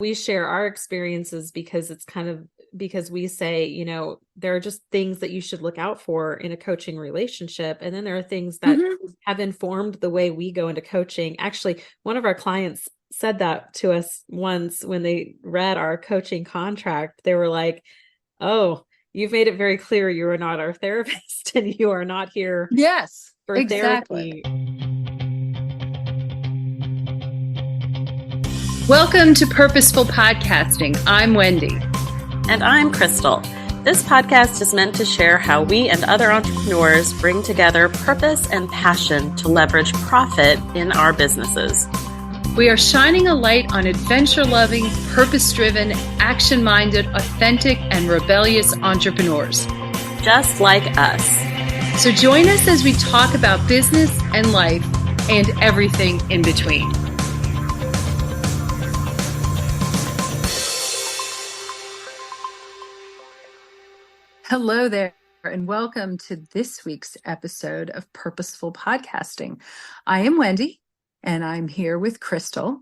We share our experiences because because we say, there are just things that you should look out for in a coaching relationship. And then there are things that have informed the way we go into coaching. Actually, one of our clients said that to us once when they read our coaching contract. They were like, "Oh, you've made it very clear you are not our therapist and you are not here Yes, for exactly. therapy." Welcome to Purposeful Podcasting. I'm Wendy. And I'm Krystal. This podcast is meant to share how we and other entrepreneurs bring together purpose and passion to leverage profit in our businesses. We are shining a light on adventure-loving, purpose-driven, action-minded, authentic, and rebellious entrepreneurs. Just like us. So join us as we talk about business and life and everything in between. Hello there, and welcome to this week's episode of Purposeful Podcasting. I am Wendy, and I'm here with Krystal,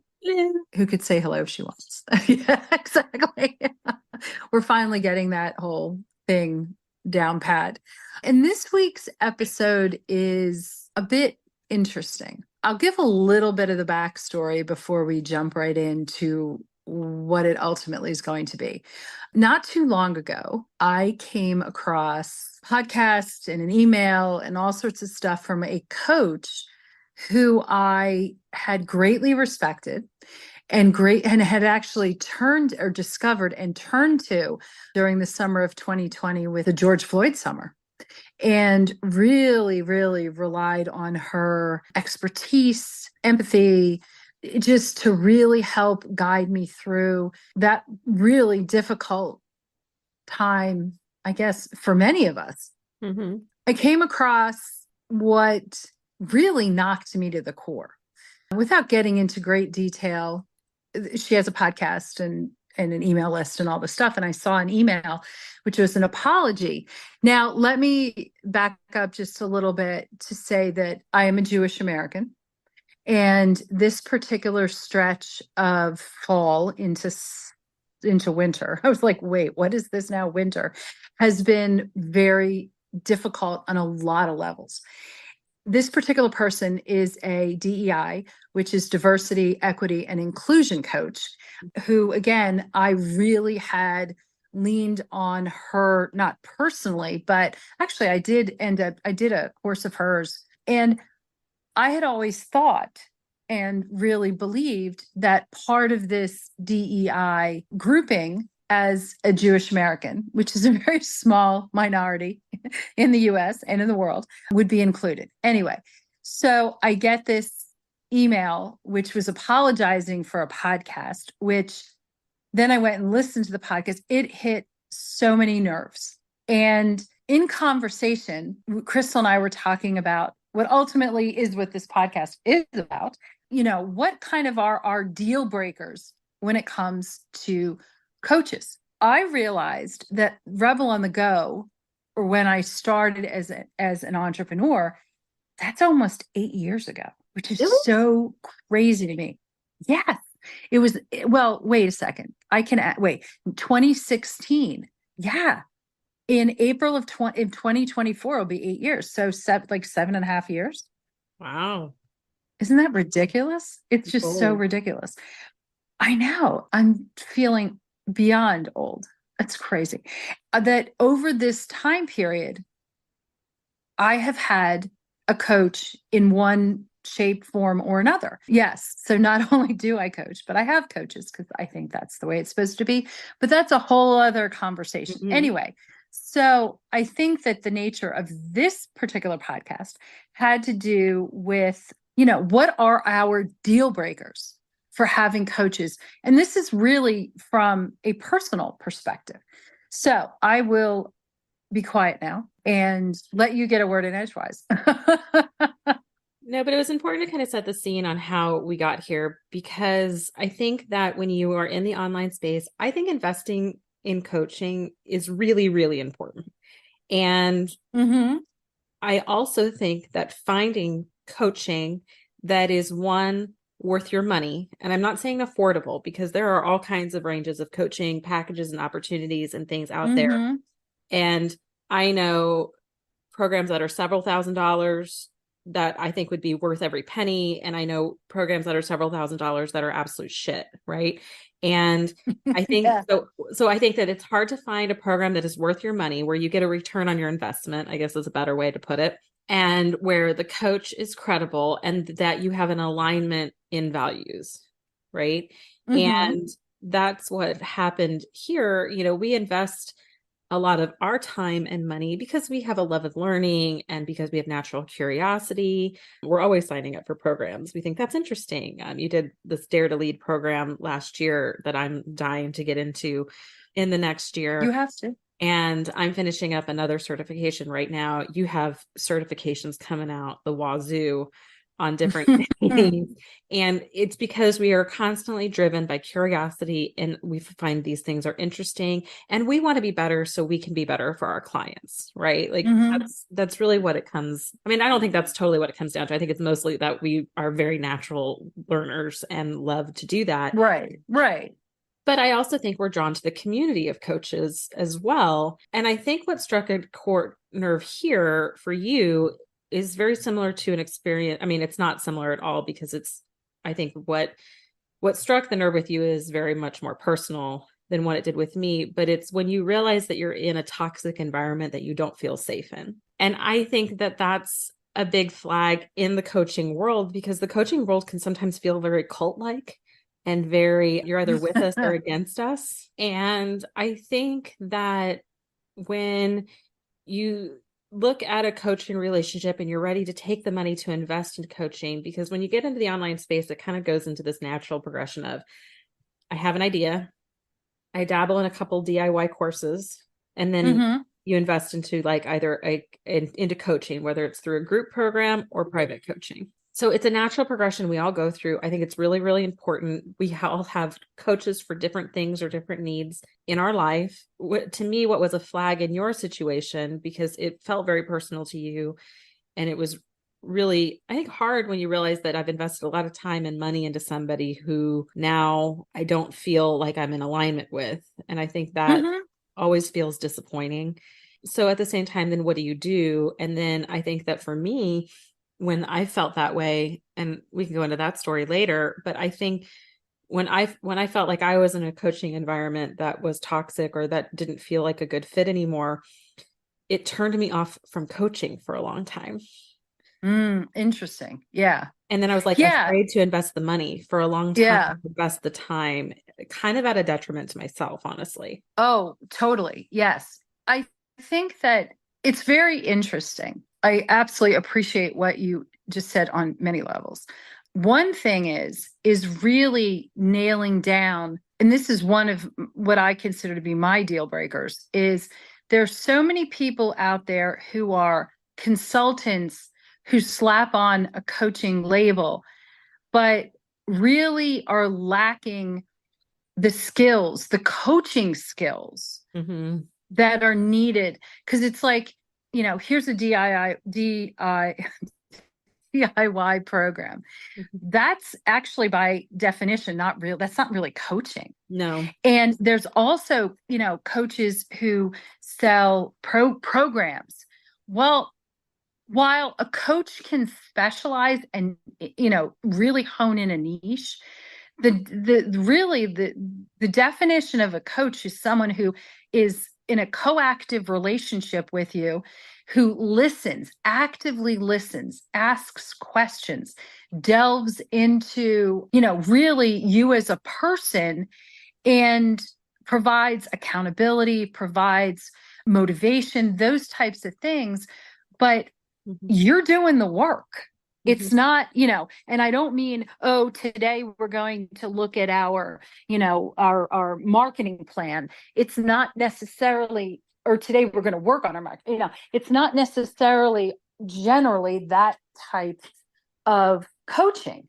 who could say hello if she wants. Yeah, exactly. We're finally getting that whole thing down pat. And this week's episode is a bit interesting. I'll give a little bit of the backstory before we jump right into what it ultimately is going to be. Not too long ago, I came across podcasts and an email and all sorts of stuff from a coach who I had greatly respected and had actually turned or discovered and turned to during the summer of 2020 with the George Floyd summer. And really, really relied on her expertise, empathy, just to really help guide me through that really difficult time, I guess, for many of us. Mm-hmm. I came across what really knocked me to the core. Without getting into great detail, she has a podcast and an email list and all this stuff. And I saw an email, which was an apology. Now, let me back up just a little bit to say that I am a Jewish American. And this particular stretch of fall into winter, I was like, wait, what is this now? Winter has been very difficult on a lot of levels. This particular person is a DEI, which is diversity, equity, and inclusion coach, who, again, I really had leaned on her, not personally, but actually I did a course of hers. And I had always thought and really believed that part of this DEI grouping as a Jewish American, which is a very small minority in the US and in the world, would be included. Anyway, so I get this email, which was apologizing for a podcast, which then I went and listened to the podcast. It hit so many nerves. And in conversation, Krystal and I were talking about what ultimately is what this podcast is about. What kind of are our deal breakers when it comes to coaches? I realized that Rebel on the Go, or when I started as an entrepreneur, that's almost 8 years ago, which is so crazy to me. Yes, it was. Well, wait a second. 2016. Yeah. In April of 2024, it'll be 8 years. So 7.5 years. Wow. Isn't that ridiculous? It's just so ridiculous. I know. I'm feeling beyond old. That's crazy. That over this time period, I have had a coach in one shape, form, or another. Yes. So not only do I coach, but I have coaches because I think that's the way it's supposed to be. But that's a whole other conversation. Mm-hmm. Anyway, so I think that the nature of this particular podcast had to do with, what are our deal breakers for having coaches? And this is really from a personal perspective. So I will be quiet now and let you get a word in edgewise. No, but it was important to kind of set the scene on how we got here, because I think that when you are in the online space, I think investing in coaching is really, really important. And I also think that finding coaching that is one worth your money, and I'm not saying affordable, because there are all kinds of ranges of coaching packages and opportunities and things out there. And I know programs that are several $1,000s that I think would be worth every penny. And I know programs that are several $1,000s that are absolute shit. Right. And I think so I think that it's hard to find a program that is worth your money, where you get a return on your investment, I guess is a better way to put it, and where the coach is credible and that you have an alignment in values. Right. And that's what happened here. You know, we invest a lot of our time and money because we have a love of learning and because we have natural curiosity. We're always signing up for programs. We think that's interesting. You did this Dare to Lead program last year that I'm dying to get into in the next year. You have to. And I'm finishing up another certification right now. You have certifications coming out the wazoo on different things. And it's because we are constantly driven by curiosity, and we find these things are interesting, and we want to be better so we can be better for our clients, right? Like that's really what it comes. I mean, I don't think that's totally what it comes down to. I think it's mostly that we are very natural learners and love to do that. Right. But I also think we're drawn to the community of coaches as well. And I think what struck a core nerve here for you is very similar to an experience. I mean, it's not similar at all, because I think what struck the nerve with you is very much more personal than what it did with me. But it's when you realize that you're in a toxic environment that you don't feel safe in. And I think that that's a big flag in the coaching world, because the coaching world can sometimes feel very cult-like and very, you're either with us or against us. And I think that when you look at a coaching relationship and you're ready to take the money to invest in coaching, because when you get into the online space, it kind of goes into this natural progression of, I have an idea, I dabble in a couple DIY courses, and then you invest into like either into coaching, whether it's through a group program or private coaching. So it's a natural progression we all go through. I think it's really, really important. We all have coaches for different things or different needs in our life. To me, what was a flag in your situation, because it felt very personal to you, and it was really, I think, hard when you realize that I've invested a lot of time and money into somebody who now I don't feel like I'm in alignment with. And I think that always feels disappointing. So at the same time, then what do you do? And then I think that for me, when I felt that way, and we can go into that story later, but I think when I felt like I was in a coaching environment that was toxic or that didn't feel like a good fit anymore, it turned me off from coaching for a long time. Interesting. Yeah. And then I was like afraid to invest the money for a long time, invest the time, kind of at a detriment to myself, honestly. Oh, totally. Yes. I think that it's very interesting. I absolutely appreciate what you just said on many levels. One thing is really nailing down, and this is one of what I consider to be my deal breakers, is there's so many people out there who are consultants who slap on a coaching label, but really are lacking the skills, the coaching skills that are needed. Because it's like, you know, here's a DIY program. That's actually by definition not real. That's not really coaching. No. And there's also, you know, coaches who sell programs. Well, while a coach can specialize and, you know, really hone in a niche, the definition of a coach is someone who is in a coactive relationship with you, who listens, actively listens, asks questions, delves into, you know, really you as a person, and provides accountability, provides motivation, those types of things. But you're doing the work. It's not, you know, and I don't mean, oh, today we're going to look at our, you know, our marketing plan. It's not necessarily, or today we're going to work on our marketing. You know, it's not necessarily generally that type of coaching.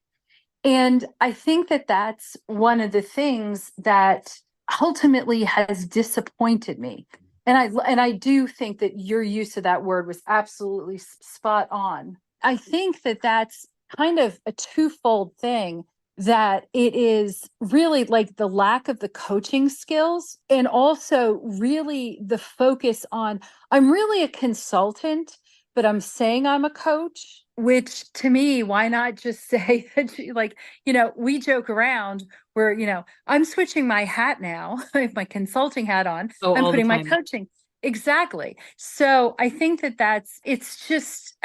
And I think that that's one of the things that ultimately has disappointed me. And I do think that your use of that word was absolutely spot on. I think that that's kind of a twofold thing. that it is really like the lack of the coaching skills, and also really the focus on, I'm really a consultant, but I'm saying I'm a coach, which to me, why not just say that, like, we joke around where, I'm switching my hat now. I have my consulting hat on. Oh, I'm all the putting my time. coaching. Exactly. So I think I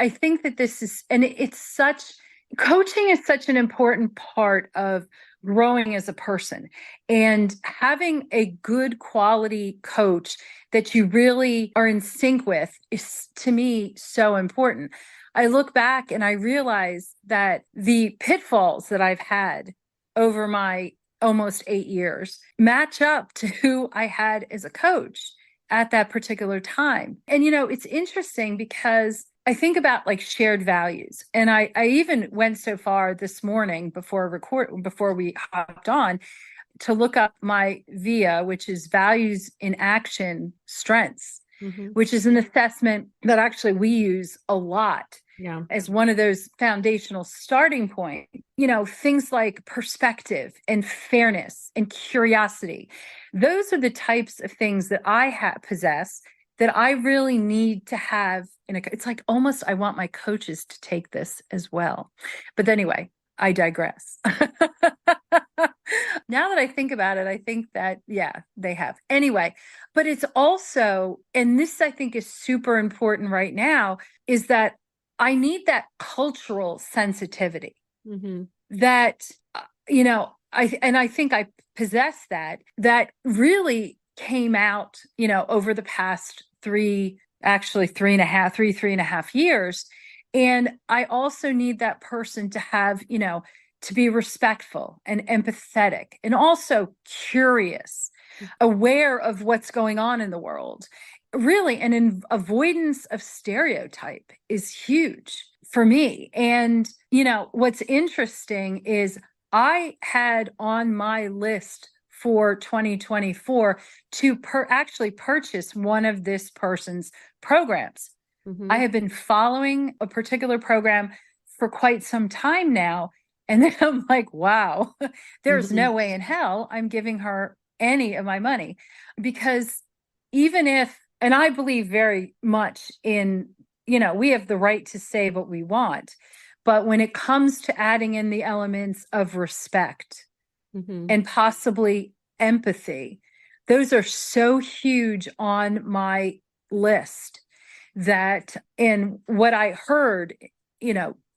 think that this is, and it's coaching is such an important part of growing as a person, and having a good quality coach that you really are in sync with is, to me, so important. I look back and I realize that the pitfalls that I've had over my almost 8 years match up to who I had as a coach at that particular time. And, it's interesting because I think about like shared values. And I even went so far this morning before we hopped on, to look up my VIA, which is Values in Action Strengths, which is an assessment that actually we use a lot as one of those foundational starting point. Things like perspective and fairness and curiosity. Those are the types of things that I possess that I really need to have it's like almost I want my coaches to take this as well. But anyway, I digress. Now that I think about it, I think that, yeah, they have. Anyway, but it's also, and this I think is super important right now, is that I need that cultural sensitivity that, I think I possess that really came out, over the past three and a half years. And I also need that person to have, to be respectful and empathetic and also curious, aware of what's going on in the world. Really, avoidance of stereotype is huge for me. And, what's interesting is I had on my list for 2024 to actually purchase one of this person's programs. I have been following a particular program for quite some time now. And then I'm like, wow, there's no way in hell I'm giving her any of my money, because and I believe very much in, we have the right to say what we want. But when it comes to adding in the elements of respect and possibly empathy, those are so huge on my list that, and what I heard,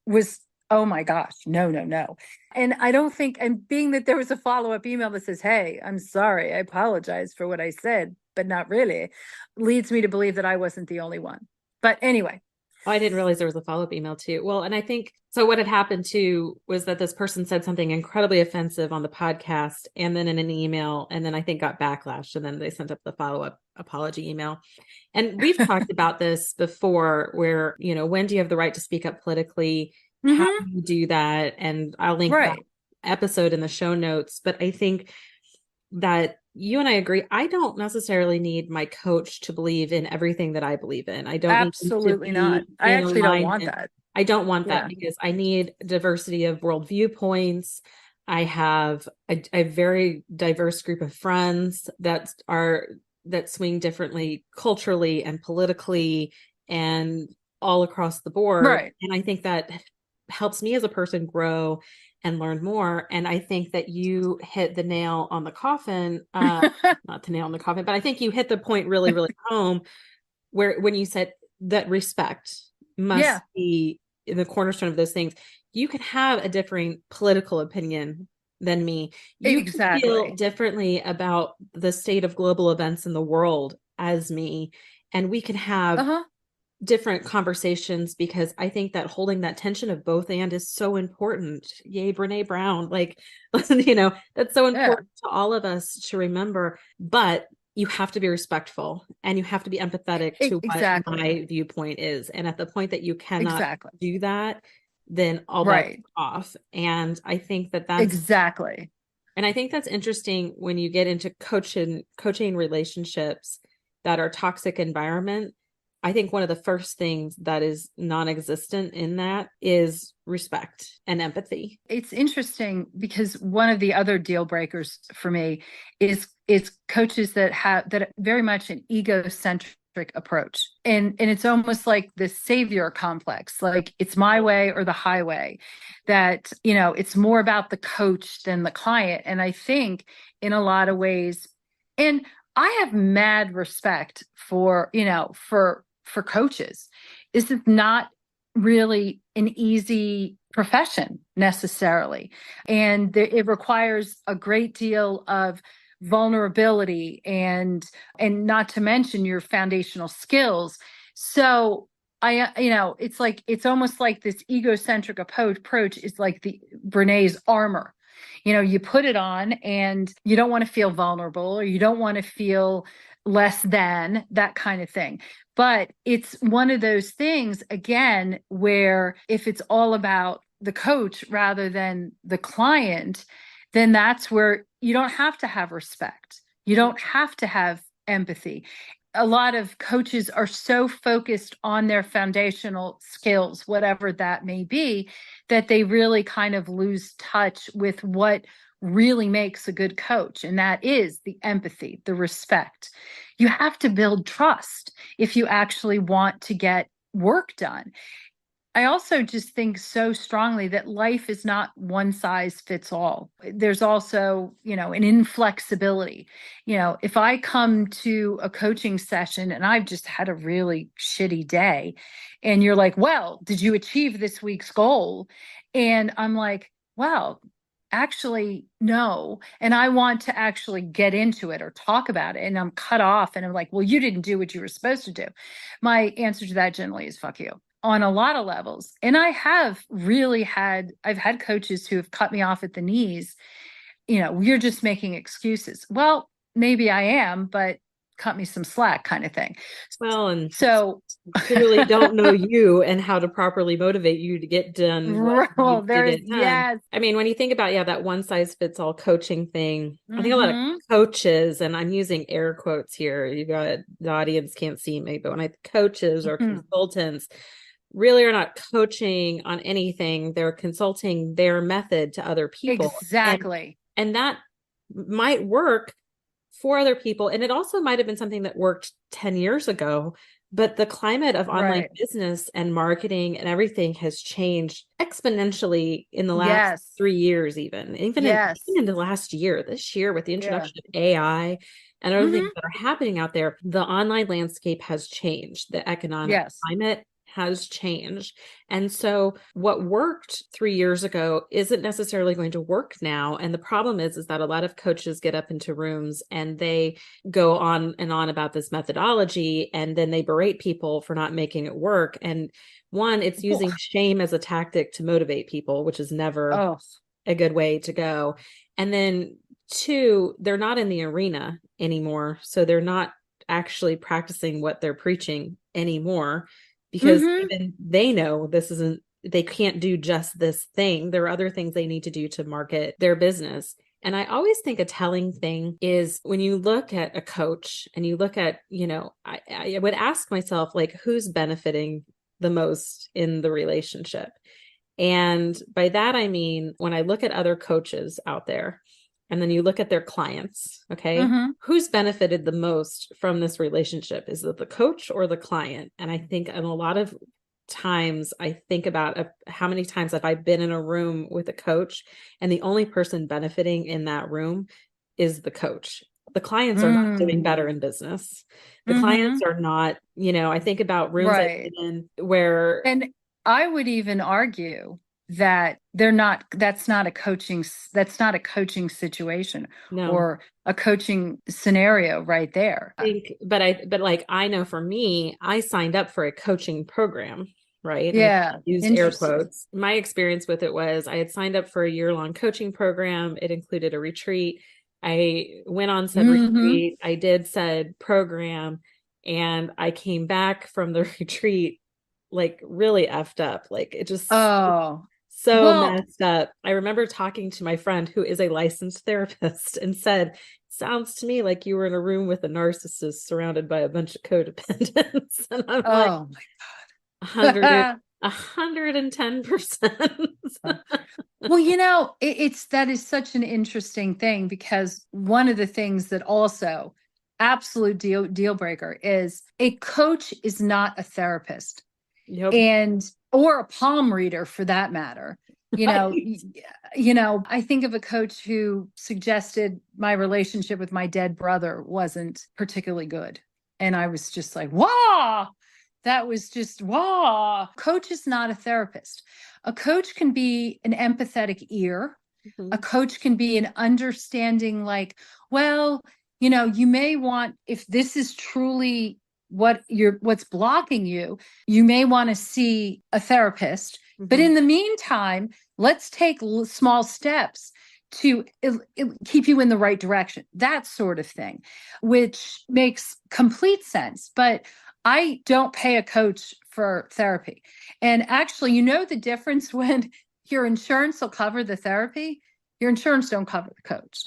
was, oh my gosh, no, no, no. And I don't think, and being that there was a follow-up email that says, hey, I'm sorry, I apologize for what I said, but not really, leads me to believe that I wasn't the only one. But anyway. Oh, I didn't realize there was a follow-up email too. Well, and I think, so what had happened too was that this person said something incredibly offensive on the podcast and then in an email, and then I think got backlash, and then they sent up the follow-up apology email. And we've talked about this before where, when do you have the right to speak up politically? How do you do that? And I'll link that episode in the show notes. But I think that you and I agree, I don't necessarily need my coach to believe in everything that I believe in. I don't absolutely not. I actually don't want that. I don't want that because I need diversity of world viewpoints. I have a very diverse group of friends that swing differently culturally and politically and all across the board. Right. And I think that helps me as a person grow and learn more. And I think that you hit the nail on the coffin, not the nail on the coffin, but I think you hit the point really, really home when you said that respect must be in the cornerstone of those things. You can have a differing political opinion than me. You can feel differently about the state of global events in the world as me. And we can have different conversations, because I think that holding that tension of both and is so important. Yay, Brene Brown. Like, that's so important to all of us to remember. But you have to be respectful and you have to be empathetic to what my viewpoint is. And at the point that you cannot do that, then all that's off. And I think that's and I think that's interesting when you get into coaching relationships that are toxic environment. I think one of the first things that is non-existent in that is respect and empathy. It's interesting because one of the other deal breakers for me is coaches that have that very much an egocentric approach. And it's almost like the savior complex, like it's my way or the highway, that, it's more about the coach than the client. And I think in a lot of ways, and I have mad respect for, for coaches. This is not really an easy profession necessarily. And it requires a great deal of vulnerability and not to mention your foundational skills. So it's almost like this egocentric approach is like the Brené's armor. You put it on and you don't want to feel vulnerable, or you don't want to feel less than, that kind of thing. But it's one of those things, again, where if it's all about the coach rather than the client, then that's where you don't have to have respect. You don't have to have empathy. A lot of coaches are so focused on their foundational skills, whatever that may be, that they really kind of lose touch with what really makes a good coach. And that is the empathy, the respect. You have to build trust if you actually want to get work done. I also just think so strongly that life is not one size fits all. There's also, an inflexibility. If I come to a coaching session and I've just had a really shitty day, and you're like, well, did you achieve this week's goal? And I'm like, well, actually, no. And I want to actually get into it or talk about it. And I'm cut off and I'm like, well, you didn't do what you were supposed to do. My answer to that generally is fuck you, on a lot of levels. And I've had coaches who have cut me off at the knees. You're just making excuses. Well, maybe I am, but cut me some slack, kind of thing. Well, and so clearly don't know you and how to properly motivate you to get done what needs to get done. Yes. I mean, when you think about, that one size fits all coaching thing, I think a lot of coaches, and I'm using air quotes here, the audience can't see me, but when coaches or consultants really are not coaching on anything, they're consulting their method to other people. Exactly. And that might work for other people. And it also might have been something that worked 10 years ago, but the climate of online business and marketing and everything has changed exponentially in the last 3 years, even in the last year, this year, with the introduction of AI and other things that are happening out there. The online landscape has changed. The economic climate has changed. And so what worked 3 years ago isn't necessarily going to work now. And the problem is that a lot of coaches get up into rooms and they go on and on about this methodology, and then they berate people for not making it work. And one, it's using shame as a tactic to motivate people, which is never a good way to go. And then two, they're not in the arena anymore. So they're not actually practicing what they're preaching anymore, because even they know they can't do just this thing. There are other things they need to do to market their business. And I always think a telling thing is when you look at a coach and you look at, I would ask myself, like, who's benefiting the most in the relationship? And by that, I mean, when I look at other coaches out there, and then you look at their clients, okay? Who's benefited the most from this relationship? Is it the coach or the client? And I think in a lot of times, I think about how many times have I been in a room with a coach and the only person benefiting in that room is the coach. The clients are not doing better in business. The clients are not, I think about rooms I've been in where... And I would even argue that that's not a coaching situation or a coaching scenario right there. I know for me, I signed up for a coaching program, right? Yeah. I used air quotes. My experience with it was I had signed up for a year-long coaching program. It included a retreat. I went on said retreat. I did said program, and I came back from the retreat like really effed up. Like it just messed up. I remember talking to my friend who is a licensed therapist and said, sounds to me like you were in a room with a narcissist surrounded by a bunch of codependents. And I'm like, Oh 100, my 110%. Well, it's that is such an interesting thing, because one of the things that also absolute deal breaker is a coach is not a therapist, Yep. and or a palm reader for that matter. I think of a coach who suggested my relationship with my dead brother wasn't particularly good. And I was just like, wow, that was just, wow. Coach is not a therapist. A coach can be an empathetic ear. A coach can be an understanding, like, well, you may want, if this is truly what's blocking you, you may want to see a therapist. But in the meantime, let's take small steps to keep you in the right direction, that sort of thing, which makes complete sense. But I don't pay a coach for therapy. And actually, the difference when your insurance will cover the therapy, your insurance don't cover the coach.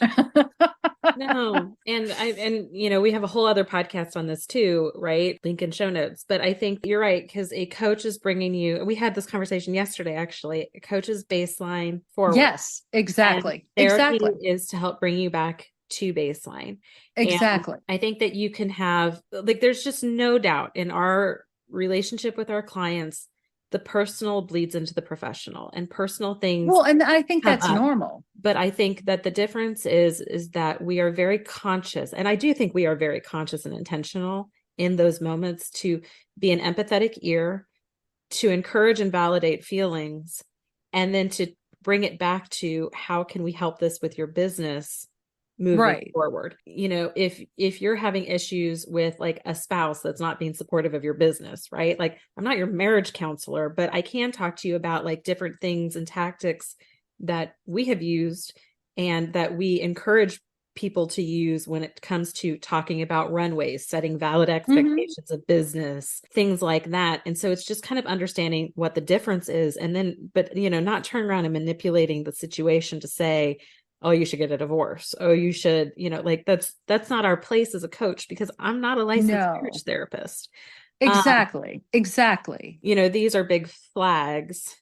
No. And we have a whole other podcast on this too, right? Link in show notes. But I think you're right, because a coach is bringing you, we had this conversation yesterday, actually, a coach's baseline forward. Yes, exactly. And therapy Exactly. is to help bring you back to baseline. Exactly. And I think that you can have, like, there's just no doubt in our relationship with our clients, the personal bleeds into the professional, and personal things. Well, and I think that's up. normal. But I think that the difference is that we are very conscious, and I do think we are very conscious and intentional in those moments to be an empathetic ear, to encourage and validate feelings, and then to bring it back to how can we help this with your business moving forward. If you're having issues with like a spouse that's not being supportive of your business, right? Like, I'm not your marriage counselor, but I can talk to you about like different things and tactics that we have used and that we encourage people to use when it comes to talking about runways, setting valid expectations of business, things like that. And so it's just kind of understanding what the difference is. And then, but, not turn around and manipulating the situation to say, oh, you should get a divorce. Oh, you should, like that's not our place as a coach, because I'm not a licensed marriage therapist. Exactly. Exactly. These are big flags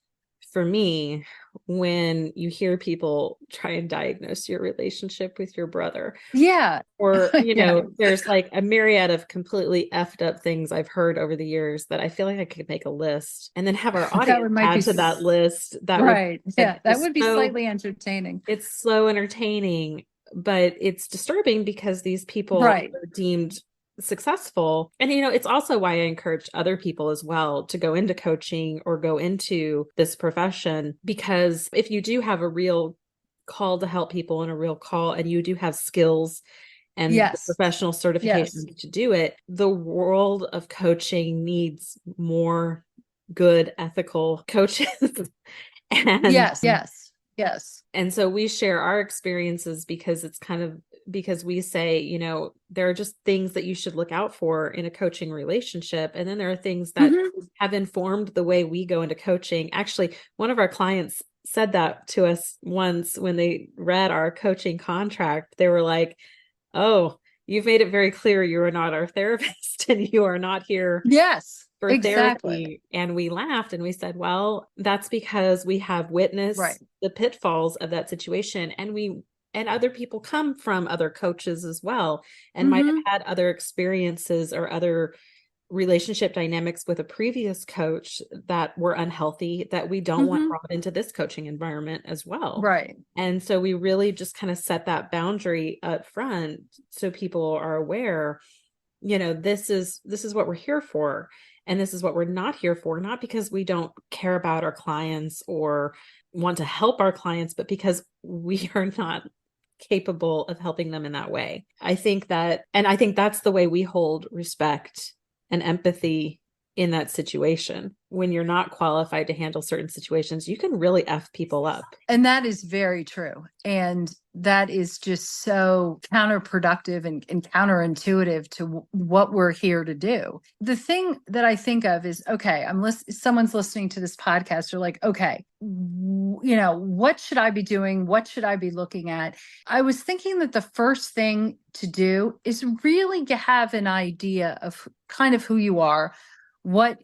for me when you hear people try and diagnose your relationship with your brother. Yeah. Or, there's like a myriad of completely effed up things I've heard over the years that I feel like I could make a list and then have our audience add to that list. That would be slightly entertaining. It's so entertaining, but it's disturbing because these people are deemed successful. And, it's also why I encourage other people as well to go into coaching or go into this profession, because if you do have a real call to help people and a real call, and you do have skills and the professional certification to do it, the world of coaching needs more good, ethical coaches. And Yes. And so we share our experiences because we say, there are just things that you should look out for in a coaching relationship. And then there are things that have informed the way we go into coaching. Actually, one of our clients said that to us once when they read our coaching contract. They were like, oh, you've made it very clear you are not our therapist and you are not here for therapy. And we laughed and we said, well, that's because we have witnessed the pitfalls of that situation. And other people come from other coaches as well, and might have had other experiences or other relationship dynamics with a previous coach that were unhealthy, that we don't want brought into this coaching environment as well. Right. And so we really just kind of set that boundary up front so people are aware, this is what we're here for. And this is what we're not here for, not because we don't care about our clients or want to help our clients, but because we are not capable of helping them in that way. I think that's the way we hold respect and empathy in that situation. When you're not qualified to handle certain situations, you can really F people up. And that is very true. And that is just so counterproductive and counterintuitive to what we're here to do. The thing that I think of is, okay, someone's listening to this podcast. You're like, okay, what should I be doing? What should I be looking at? I was thinking that the first thing to do is really have an idea of kind of who you are, what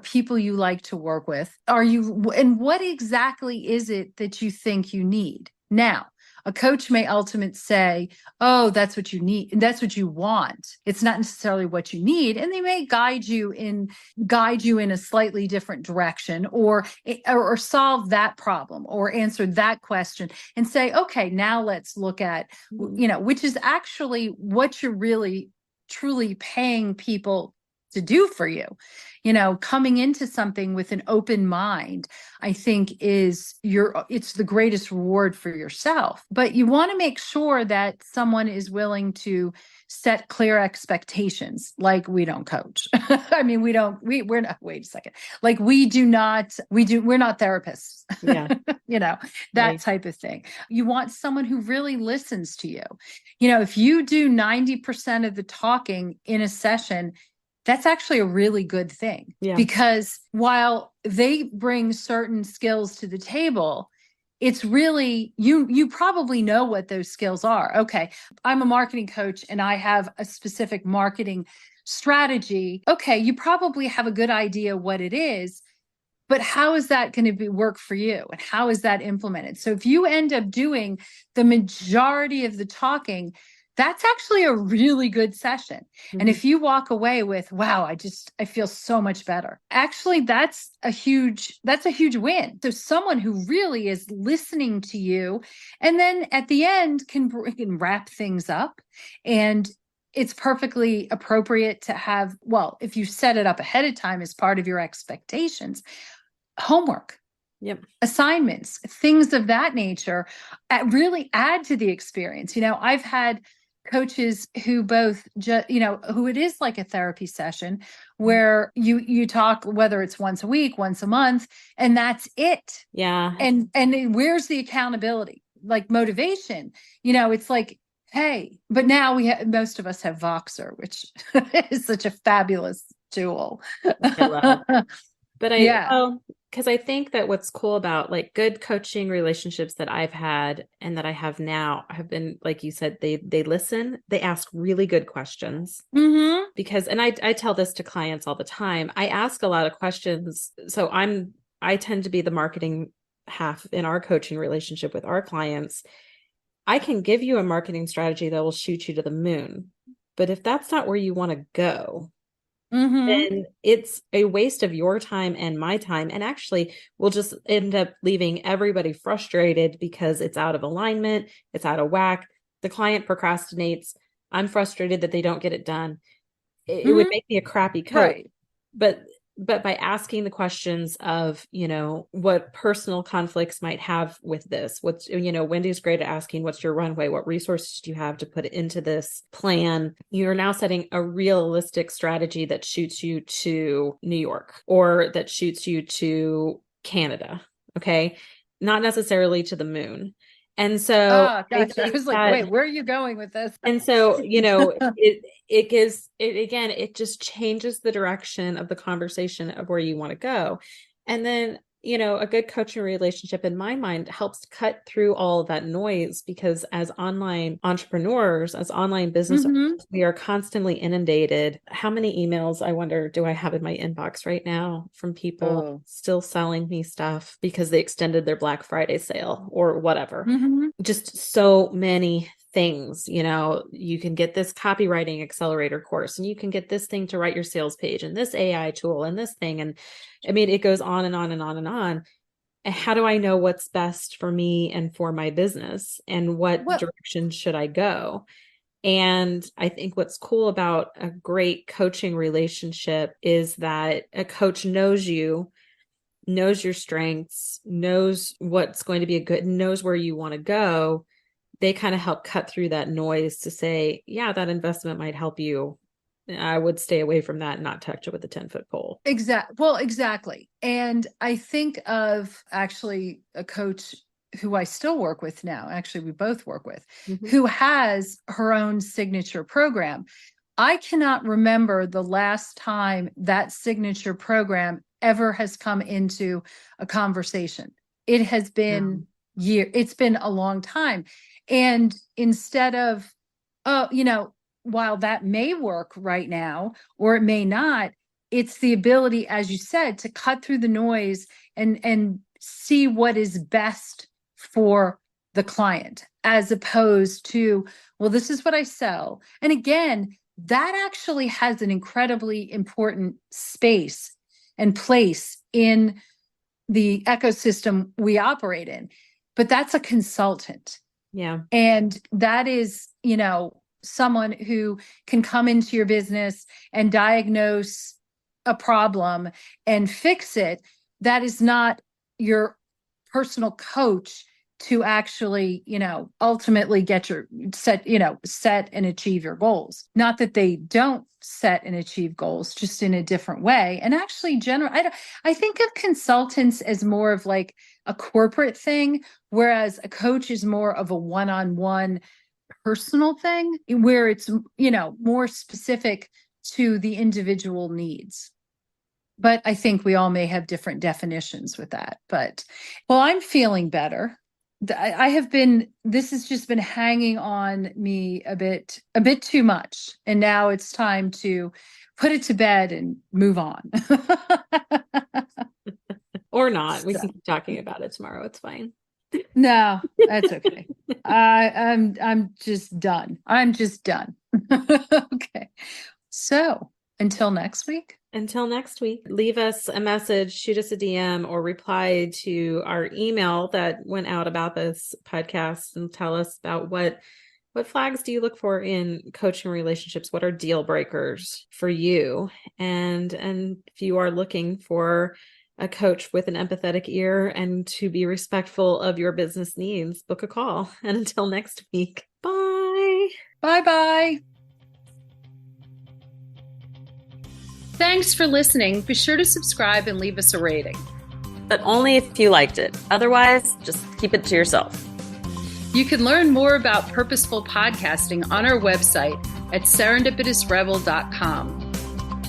people you like to work with, and what exactly is it that you think you need. Now, a coach may ultimately say, oh, that's what you need, and that's what you want. It's not necessarily what you need, and they may guide you in a slightly different direction, or solve that problem or answer that question and say, okay, now let's look at which is actually what you're really truly paying people to do for you. Coming into something with an open mind, I think it's the greatest reward for yourself. But you want to make sure that someone is willing to set clear expectations. Like, we don't coach. I mean, we're not, wait a second. Like, we're not therapists. Yeah. That right. type of thing. You want someone who really listens to you. If you do 90% of the talking in a session, that's actually a really good thing. Yeah. Because while they bring certain skills to the table, it's really, you probably know what those skills are. Okay, I'm a marketing coach and I have a specific marketing strategy. Okay, you probably have a good idea what it is, but how is that going to work for you? And how is that implemented? So if you end up doing the majority of the talking, that's actually a really good session. Mm-hmm. And if you walk away with, wow, I feel so much better. Actually, that's a huge win. So someone who really is listening to you, and then at the end can wrap things up. And it's perfectly appropriate to have, well, if you set it up ahead of time as part of your expectations, homework. Yep. Assignments, things of that nature, really add to the experience. I've had coaches who who it is like a therapy session where you talk, whether it's once a week, once a month, and that's it. Yeah. And where's the accountability? Like motivation, it's like, hey, but now most of us have Voxer, which is such a fabulous tool. I love. But because I think that what's cool about like good coaching relationships that I've had and that I have now have been, like you said, they listen, they ask really good questions. Mm-hmm. Because, and I tell this to clients all the time, I ask a lot of questions. So I tend to be the marketing half in our coaching relationship with our clients. I can give you a marketing strategy that will shoot you to the moon. But if that's not where you want to go, mm-hmm. then it's a waste of your time and my time. And actually, we'll just end up leaving everybody frustrated because it's out of alignment. It's out of whack. The client procrastinates. I'm frustrated that they don't get it done. It would make me a crappy coach. Right. But by asking the questions of, what personal conflicts might have with this, Wendy's great at asking, what's your runway? What resources do you have to put into this plan? You're now setting a realistic strategy that shoots you to New York or that shoots you to Canada. Okay. Not necessarily to the moon. And so gotcha. I was like, wait, where are you going with this? And so, it just changes the direction of the conversation of where you want to go. And then, a good coaching relationship in my mind helps cut through all of that noise, because as online entrepreneurs, as online business owners, we are constantly inundated. How many emails, I wonder, do I have in my inbox right now from people still selling me stuff because they extended their Black Friday sale or whatever? Just so many things. You can get this copywriting accelerator course, and you can get this thing to write your sales page, and this AI tool, and this thing. And I mean, it goes on and on and on and on. And how do I know what's best for me and for my business, and what direction should I go? And I think what's cool about a great coaching relationship is that a coach knows you, knows your strengths, knows what's going to be knows where you want to go. They kind of help cut through that noise to say, yeah, that investment might help you I would stay away from that and not touch it with a 10-foot pole. Exactly. And I think of actually a coach who I still work with now, actually we both work with, who has her own signature program. I cannot remember the last time that signature program ever has come into a conversation. It has been it's been a long time. And instead of, while that may work right now, or it may not, it's the ability, as you said, to cut through the noise and see what is best for the client, as opposed to, well, this is what I sell. And again, that actually has an incredibly important space and place in the ecosystem we operate in. But that's a consultant. Yeah. And that is, someone who can come into your business and diagnose a problem and fix it. That is not your personal coach to actually, ultimately get your set and achieve your goals. Not that they don't set and achieve goals, just in a different way. And actually, I think of consultants as more of like a corporate thing, whereas a coach is more of a one-on-one personal thing, where it's, more specific to the individual needs. But I think we all may have different definitions with that. But, well, I'm feeling better. This has just been hanging on me a bit too much. And now it's time to put it to bed and move on. Or not. We can keep talking about it tomorrow. It's fine. No, that's okay. I'm just done. I'm just done. Okay. So until next week. Until next week, leave us a message, shoot us a DM, or reply to our email that went out about this podcast and tell us about what flags do you look for in coaching relationships? What are deal breakers for you? And if you are looking for a coach with an empathetic ear and to be respectful of your business needs, book a call. And until next week, bye. Bye-bye. Thanks for listening. Be sure to subscribe and leave us a rating. But only if you liked it. Otherwise, just keep it to yourself. You can learn more about purposeful podcasting on our website at serendipitousrebel.com.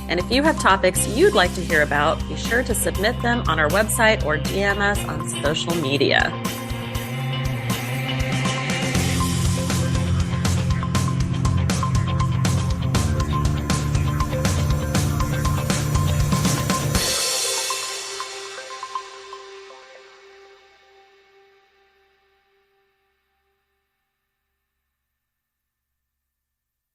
And if you have topics you'd like to hear about, be sure to submit them on our website or DM us on social media.